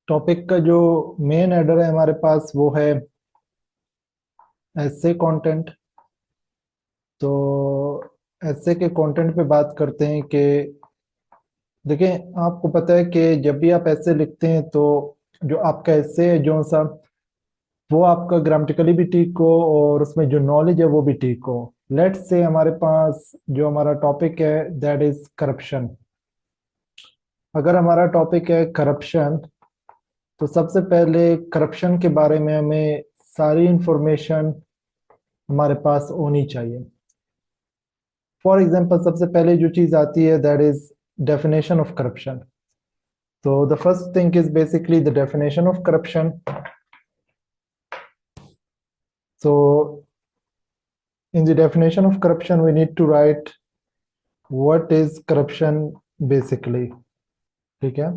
Topic का जो main header है हमारे पास वो है एसे कंटेंट। तो एसे के कंटेंट पे बात करते हैं कि देखें, आपको पता है कि जब भी आप एसे लिखते हैं तो जो आपका एसे है जो सा वो आपका ग्रामेटिकली भी ठीक हो और उसमें जो नॉलेज है वो भी ठीक हो। लेट्स से हमारे पास जो हमारा टॉपिक है दैट इज करप्शन। अगर हमारा टॉपिक है करप्शन तो सबसे पहले करप्शन के बारे में हमें सारी इंफॉर्मेशन हमारे पास होनी चाहिए। फॉर एग्जाम्पल सबसे पहले जो चीज आती है that is definition of corruption. तो the first thing is basically the definition of corruption. So in the definition of corruption we need to write what is corruption basically। ठीक है,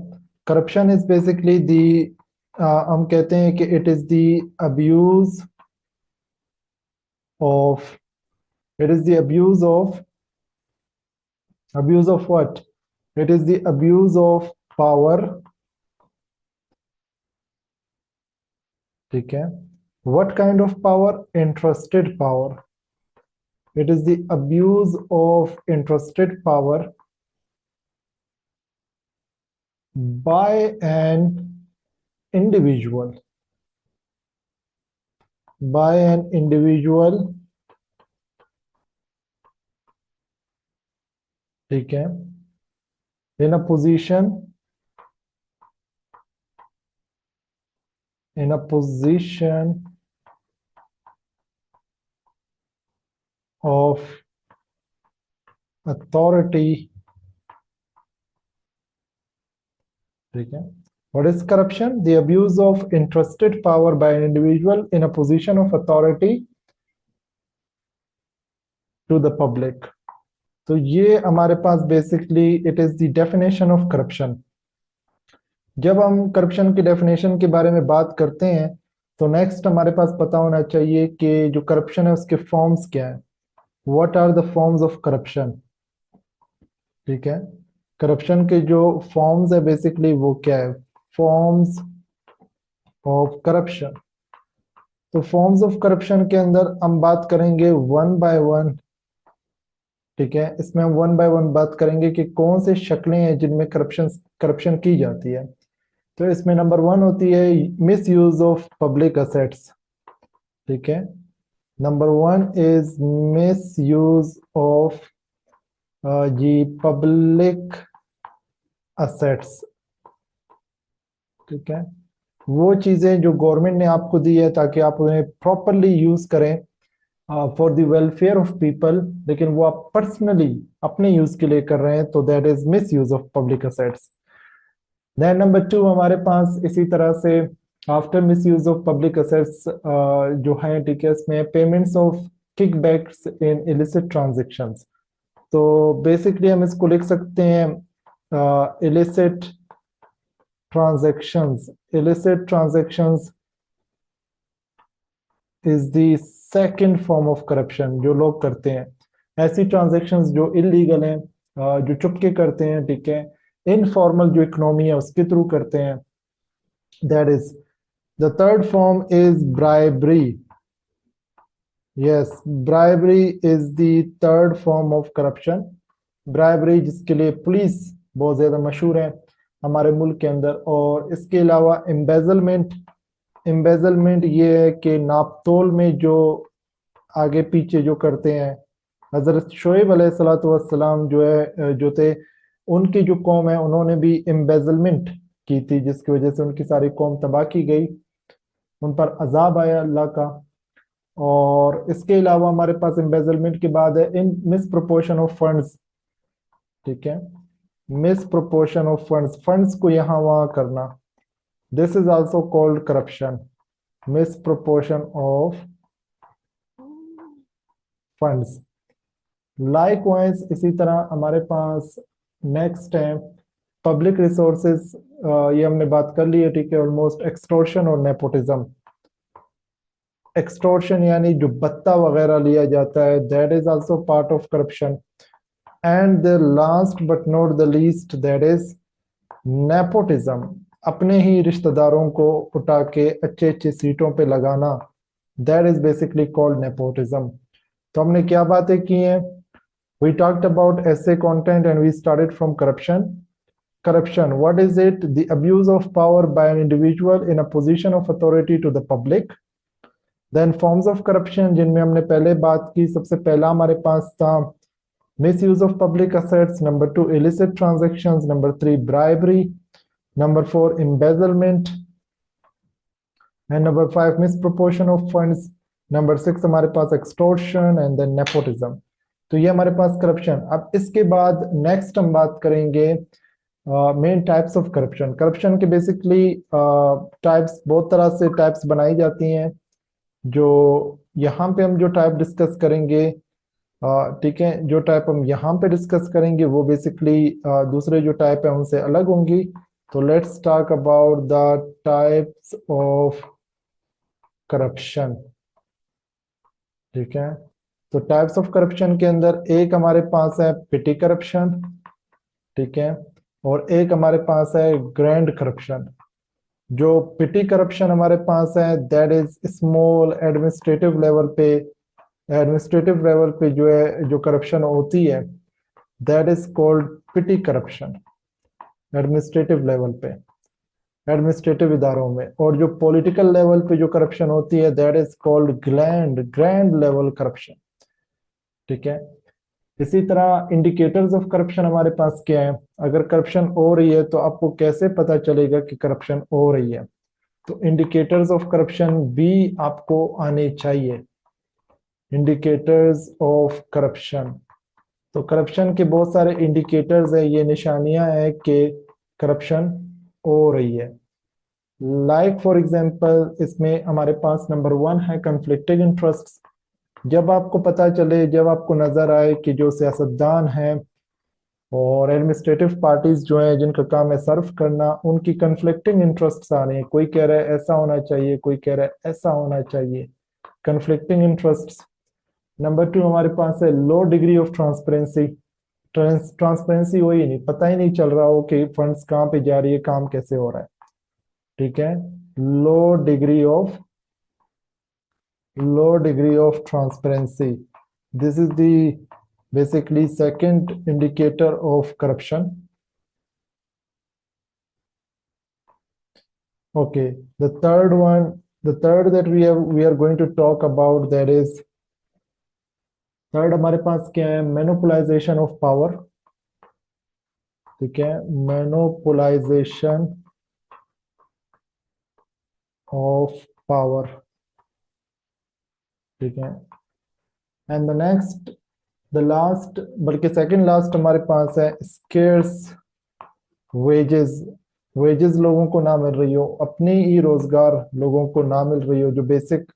corruption is basically the हम कहते हैं कि it is the abuse of abuse of what? It is the abuse of power। ठीक है, what kind of power? Interested power। It is the abuse of interested power by an individual ठीक है, in a position of authority। ठीक है, what is corruption? The abuse of interested power by an individual in a position of authority to the public। तो ये हमारे पास basically it is the definition of corruption. जब हम corruption की definition के बारे में बात करते हैं तो नेक्स्ट हमारे पास पता होना चाहिए कि जो करप्शन है उसके फॉर्म्स क्या है। What are the forms of corruption. ठीक है, करप्शन के जो फॉर्म्स है बेसिकली वो क्या है, फॉर्म्स ऑफ करप्शन। तो फॉर्म्स ऑफ करप्शन के अंदर हम बात करेंगे वन बाय वन। ठीक है, इसमें हम वन बाय वन बात करेंगे कि कौन से शक्लें हैं जिनमें करप्शन की जाती है। तो इसमें नंबर वन होती है misuse of public assets. ठीक है, number one is misuse of the public assets. ठीक है, वो चीजें जो गवर्नमेंट ने आपको दी है ताकि आप उन्हें प्रॉपरली यूज करें for the welfare of people, लेकिन वो आप पर्सनली अपने यूज के लिए कर रहे हैं तो that is misuse of public assets. Then number two हमारे पास इसी तरह से after misuse of public assets जो है, ठीक है, इसमें payments of kickbacks in illicit transactions. तो बेसिकली हम इसको लिख सकते हैं illicit transactions. Illicit transactions is the second form of corruption जो लोग करते हैं। ऐसी ट्रांजैक्शंस जो इलीगल हैं, जो चुपके करते हैं, ठीक है, इनफॉर्मल जो इकोनॉमी है उसके थ्रू करते हैं। That is the third form is bribery. Yes, bribery is the third form of corruption. Bribery जिसके लिए पुलिस बहुत ज्यादा मशहूर है हमारे मुल्क के अंदर। और इसके अलावा एम्बेजलमेंट। एम्बेजलमेंट ये है कि नापतोल में जो आगे पीछे जो करते हैं। हजरत शोएब अलैहिस्सलाम जो है जो थे, उनकी जो कौम है उन्होंने भी एम्बेजलमेंट की थी जिसकी वजह से उनकी सारी कौम तबाह की गई, उन पर अजाब आया अल्लाह का। और इसके अलावा हमारे पास एम्बेजलमेंट के बाद है इन मिस प्रोपोर्शन ऑफ फंड्स। ठीक है, miss proportion of funds, funds को यहाँ वहाँ करना, this is also called corruption, miss proportion of funds. Likewise इसी तरह हमारे पास नेक्स्ट है पब्लिक रिसोर्सेज। ये हमने बात कर ली है, ठीक है, ऑलमोस्ट एक्सटॉर्शन और नेपोटिज्म। एक्सटॉर्शन यानी जो बत्ता वगैरह लिया जाता है, that is also part of corruption. And the last but not the least that is nepotism. अपने ही रिश्तेदारों को उठा के अच्छे अच्छे सीटों पे लगाना, that is basically called nepotism. तो हमने क्या बातें की हैं? We talked about essay content and we started from corruption. Corruption, what is it? The abuse of power by an individual in a position of authority to the public. Then forms of corruption, जिनमें हमने पहले बात की, सबसे पहला हमारे पास था misuse of public assets, number 2 illicit transactions, number 3 bribery, number 4 embezzlement, and number 5 misproportion of funds, number 6 हमारे पास extortion and then nepotism. तो ये हमारे पास करप्शन। अब इसके बाद नेक्स्ट हम बात करेंगे main types of corruption. Corruption के बेसिकली टाइप्स, बहुत तरह से टाइप्स बनाई जाती हैं। जो यहाँ पे हम जो टाइप डिस्कस करेंगे, ठीक है, जो टाइप हम यहाँ पे डिस्कस करेंगे वो बेसिकली दूसरे जो टाइप है उनसे अलग होंगी। तो let's talk about the types of corruption. ठीक है, तो टाइप्स ऑफ करप्शन के अंदर एक हमारे पास है पिटी करप्शन, ठीक है, और एक हमारे पास है ग्रैंड करप्शन। जो पिटी करप्शन हमारे पास है that is small administrative level पे, एडमिनिस्ट्रेटिव लेवल पे जो है जो करप्शन होती है that is called petty corruption, administrative level पे, एडमिनिस्ट्रेटिव इदारों में। और जो पॉलिटिकल लेवल पे जो करप्शन होती है that is called grand level corruption. ठीक है, इसी तरह इंडिकेटर्स ऑफ करप्शन हमारे पास क्या है? अगर करप्शन हो रही है तो आपको कैसे पता चलेगा कि करप्शन हो रही है? तो इंडिकेटर्स ऑफ करप्शन भी आपको आने चाहिए, इंडिकेटर्स ऑफ करप्शन। तो करप्शन के बहुत सारे इंडिकेटर्स है, ये निशानियां हैं कि करप्शन हो रही है। लाइक फॉर एग्जांपल इसमें हमारे पास नंबर 1 है कन्फ्लिक्टिंग इंटरेस्ट्स। जब आपको पता चले, जब आपको नजर आए कि जो सियासतदान हैं और एडमिनिस्ट्रेटिव पार्टीज जो हैं जिनका काम है सर्व करना, उनकी कन्फ्लिक्टिंग इंटरेस्ट्स आ रहे हैं, कोई कह रहा है ऐसा होना चाहिए, कोई कह रहा है ऐसा होना चाहिए, कन्फ्लिक्टिंग इंटरेस्ट्स। नंबर 2 हमारे पास है low degree of transparency. Transparency हो ही नहीं, पता ही नहीं चल रहा हो कि फंड्स कहाँ पे जा रही है, काम कैसे हो रहा है। ठीक है, low degree of transparency. This is the basically second indicator of corruption. Okay, the third one, the third that we are going to talk about, that is third हमारे पास क्या है? मैनिपुलाइजेशन ऑफ पावर। ठीक है, मैनिपुलाइजेशन ऑफ पावर। ठीक है, and the next, the last, बल्कि second last हमारे पास है स्केर्स वेजेस। वेजेस लोगों को ना मिल रही हो, अपनी ही रोजगार लोगों को ना मिल रही हो, जो बेसिक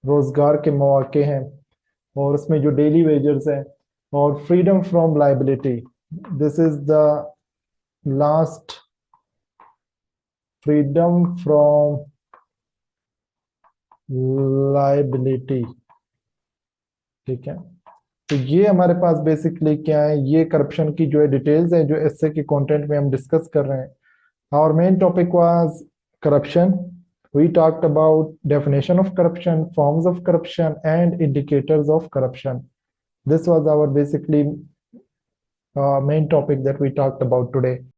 रोजगार के मौके हैं और उसमें जो डेली वेजेस हैं। और freedom from liability, this is the last, freedom from liability. ठीक है, तो ये हमारे पास बेसिकली क्या है? ये करप्शन की जो है डिटेल्स है जो एस्से के कंटेंट में हम डिस्कस कर रहे हैं। Our main topic was corruption. We talked about definition of corruption, forms of corruption, and indicators of corruption. This was our basically main topic that we talked about today.